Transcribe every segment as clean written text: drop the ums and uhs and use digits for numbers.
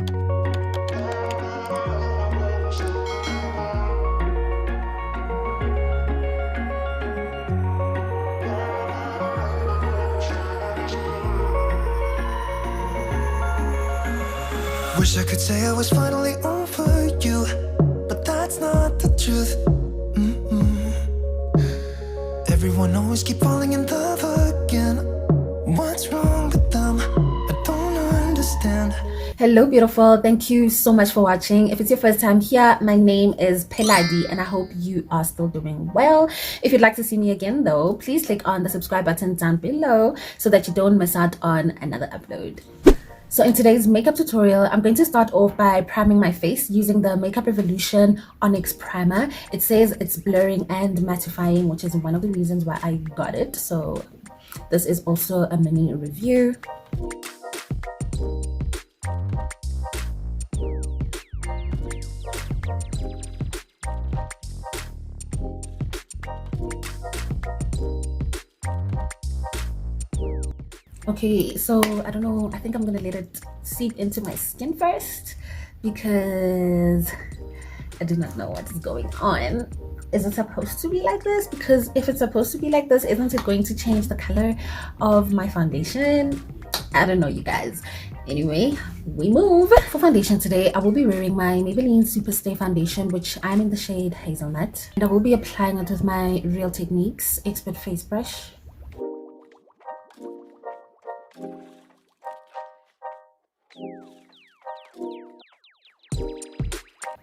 Wish I could say I was finally over you, but that's not the truth. Everyone always keep falling in love again. What's wrong with them? I don't understand. Hello beautiful, thank you so much for watching. If it's your first time here, my name is Peladi and I hope you are still doing well. If you'd like to see me again though, please click on the subscribe button down below so that you don't miss out on another upload. So in today's makeup tutorial, I'm going to start off by priming my face using the Makeup Revolution Onyx Primer. It says it's blurring and mattifying, which is one of the reasons why I got it. So this is also a mini review. Okay, so I don't know, I think I'm gonna let it seep into my skin first because I do not know what is going on. Is it supposed to be like this? Because if it's supposed to be like this, isn't it going to change the color of my foundation? I don't know, you guys. Anyway, we move. For foundation today, I will be wearing my Maybelline Superstay foundation, which I'm in the shade Hazelnut, and I will be applying it with my Real Techniques Expert Face Brush.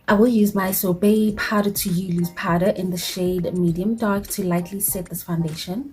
I will use my sorbet powder to loose powder in the shade medium dark to lightly set this foundation.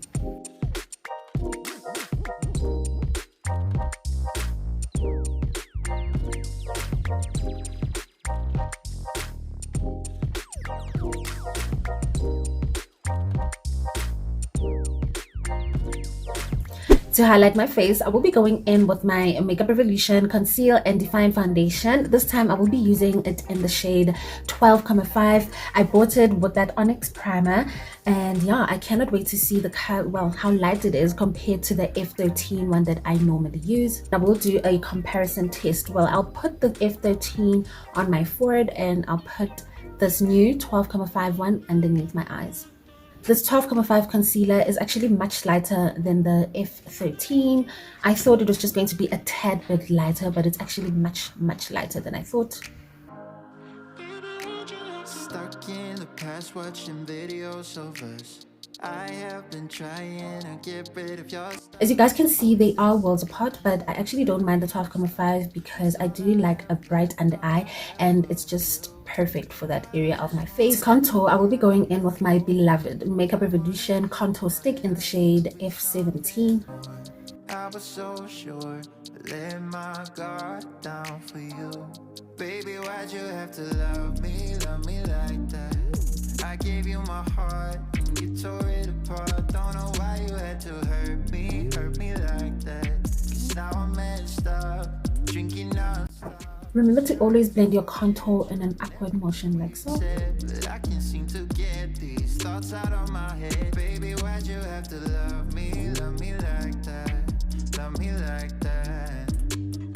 To highlight my face, I will be going in with my Makeup Revolution Conceal and Define Foundation. This time I will be using it in the shade 12,5. I bought it with that Onyx Primer, and yeah, I cannot wait to see the how light it is compared to the F13 one that I normally use. I will do a comparison test. Well, I'll put the F13 on my forehead and I'll put this new 12,5 one underneath my eyes. This 12,5 concealer is actually much lighter than the F13. I thought it was just going to be a tad bit lighter, but it's actually much lighter than I thought. Stuck in the past watching videos of us. I have been trying to get rid of your stuff. As you guys can see, they are worlds apart, but I actually don't mind the 12,5 because I do like a bright under eye and it's just perfect for that area of my face. Contour, I will be going in with my beloved Makeup Revolution contour stick in the shade F17. I was so sure, let my guard down for you. Baby, why'd you have to love me like that? I gave you my heart and you tore it apart. Don't know why you had to hurt me like that. 'Cause now I'm messed up, drinking non-stop. Remember to always blend your contour in an upward motion like so. But I can't seem to get these thoughts out of my head. Baby, why'd you have to love me like that? Love me like that.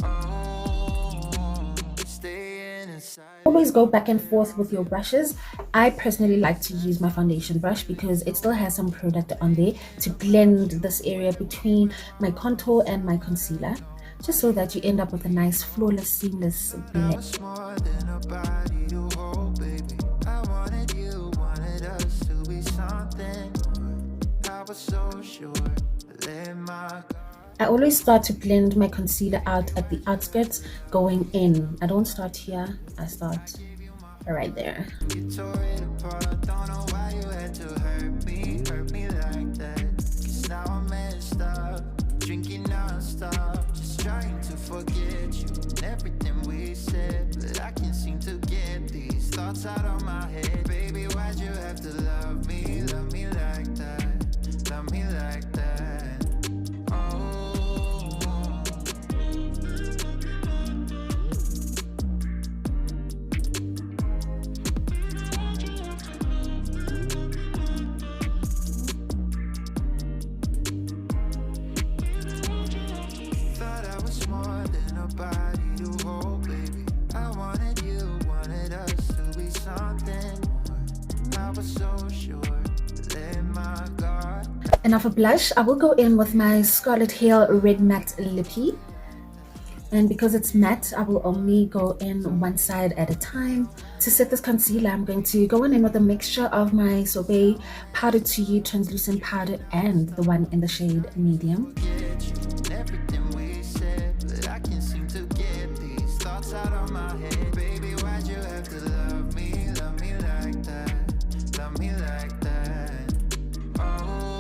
Oh, staying inside. Always go back and forth with your brushes. I personally like to use my foundation brush because it still has some product on there to blend this area between my contour and my concealer, just so that you end up with a nice flawless seamless blend. I always start to blend my concealer out at the outskirts going in. I don't start here, I start right there. Drinking non-stop, just trying to forget you and everything we said, but I can't seem to get these thoughts out of my head. Baby, why'd you have to love me like that? Love me like that. Oh. Thought I was more than a body to hold, baby. And now for blush, I will go in with my Scarlett Hill Red Matte Lippie. And because it's matte, I will only go in one side at a time. To set this concealer, I'm going to go in with a mixture of my sorbet powder to you translucent powder and the one in the shade medium. Everything we said, but I can't seem to get these thoughts out of my head. Baby, why'd you have to love me like that, love me like that? Oh.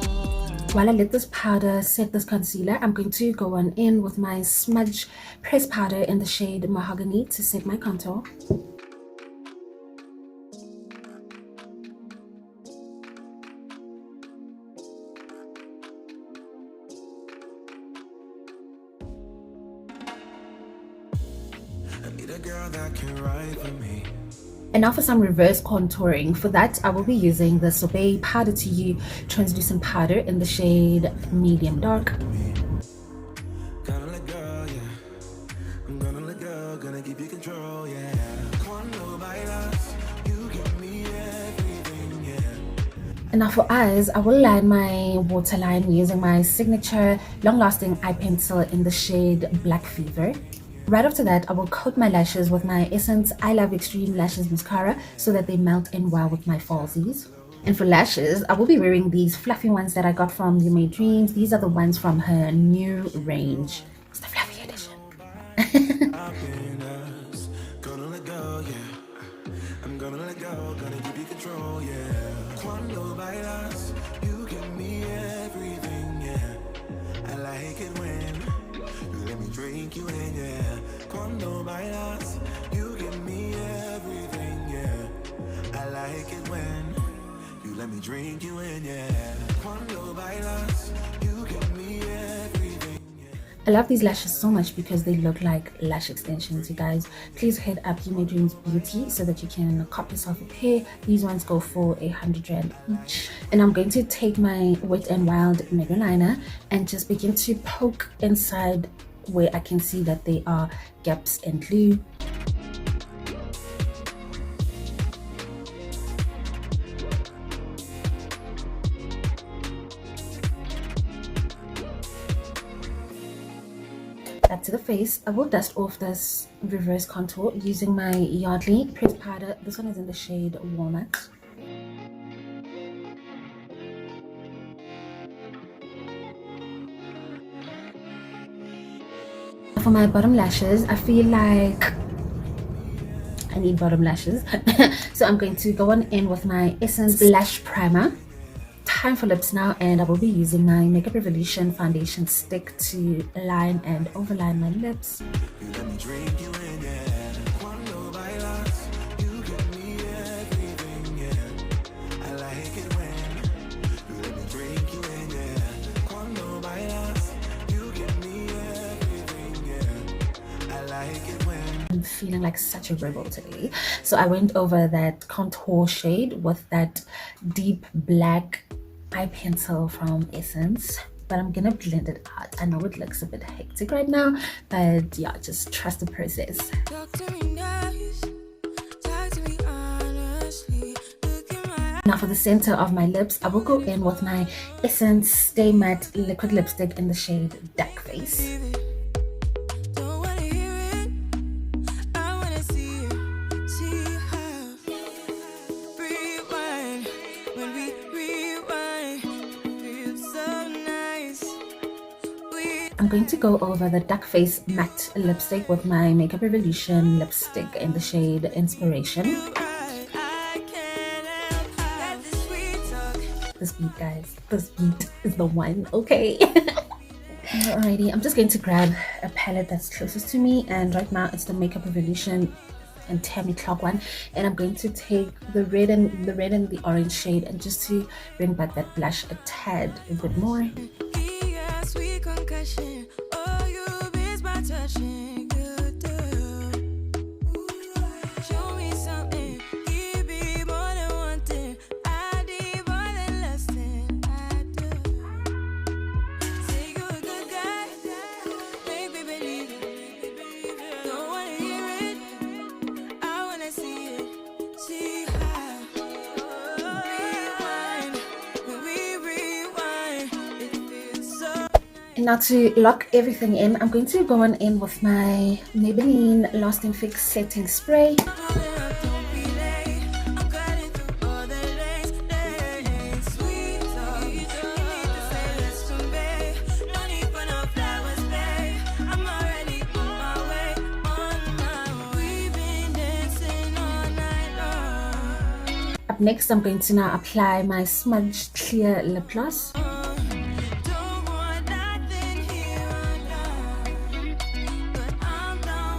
While I let this powder set this concealer, I'm going to go on in with my smudge press powder in the shade mahogany to set my contour. A girl that can write for me. And now for some reverse contouring. For that, I will be using the sorbet powder to you translucent powder in the shade medium dark. Gonna let go, yeah. I'm gonna let go, gonna give you control, yeah. Cuando bailas, you give me everything, yeah. And now for eyes, I will line my waterline using my signature long-lasting eye pencil in the shade Black Fever. Right after that, I will coat my lashes with my Essence I Love Extreme Lashes Mascara so that they melt in well with my falsies. And for lashes, I will be wearing these fluffy ones that I got from You Made Dreams. These are the ones from her new range. It's the fluffy edition. Gonna let go, yeah. I'm gonna let go, gonna give you control, yeah. Cuando bailas, you give me everything, yeah. I like it when you let me drink you in, yeah. Cuando bailas, you give me everything, yeah. I like it when you let me drink you in, yeah. Cuando bailas, you give me everything, yeah. I love these lashes so much because they look like lash extensions, you guys. Please head up You Made Dreams Beauty so that you can cop yourself a pair. These ones go for 100 rand each. And I'm going to take my Wet n Wild Mega Liner and just begin to poke inside where I can see that there are gaps and glue. Back to the face, I will dust off this reverse contour using my Yardley press powder. This one is in the shade Walnut. For my bottom lashes, I feel like I need bottom lashes. So I'm going to go on in with my Essence Lash Primer. Time for lips now, and I will be using my Makeup Revolution foundation stick to line and overline my lips. You let me drink you in, yeah. Cuando bailas, you give me everything, yeah. I like it when you let me drink you in, yeah. Cuando bailas, you give me everything, yeah. I like it when I'm feeling like such a rebel today. So I went over that contour shade with that deep black eye pencil from Essence, but I'm gonna blend it out. I know it looks a bit hectic right now, but yeah, just trust the process. Now for the center of my lips, I will go in with my Essence Stay Matte Liquid Lipstick in the shade Duck Face. I'm going to go over the Duck Face matte lipstick with my Makeup Revolution lipstick in the shade Inspiration. This beat, guys, this beat is the one, okay? Alrighty, I'm just going to grab a palette that's closest to me, and right now it's the Makeup Revolution and Tammy Clock one, and I'm going to take the red and the orange shade and just to bring back that blush a tad a bit more. Now to lock everything in, I'm going to go on in with my Maybelline Lasting Fix Setting Spray. Up next, I'm going to now apply my Smudge Clear Lip Gloss.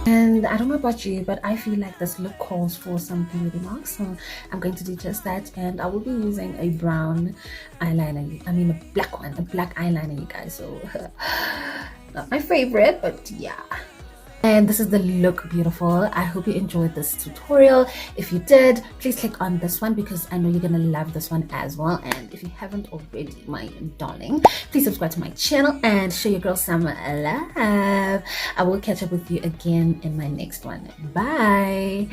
And I don't know about you, but I feel like this look calls for some beauty marks, so I'm going to do just that. And I will be using a brown eyeliner, I mean a black one, a black eyeliner, you guys. So not my favorite, but yeah. And this is the look, beautiful. I hope you enjoyed this tutorial. If you did, please click on this one because I know you're gonna love this one as well. And if you haven't already, my darling, please subscribe to my channel and show your girl some love. I will catch up with you again in my next one. Bye.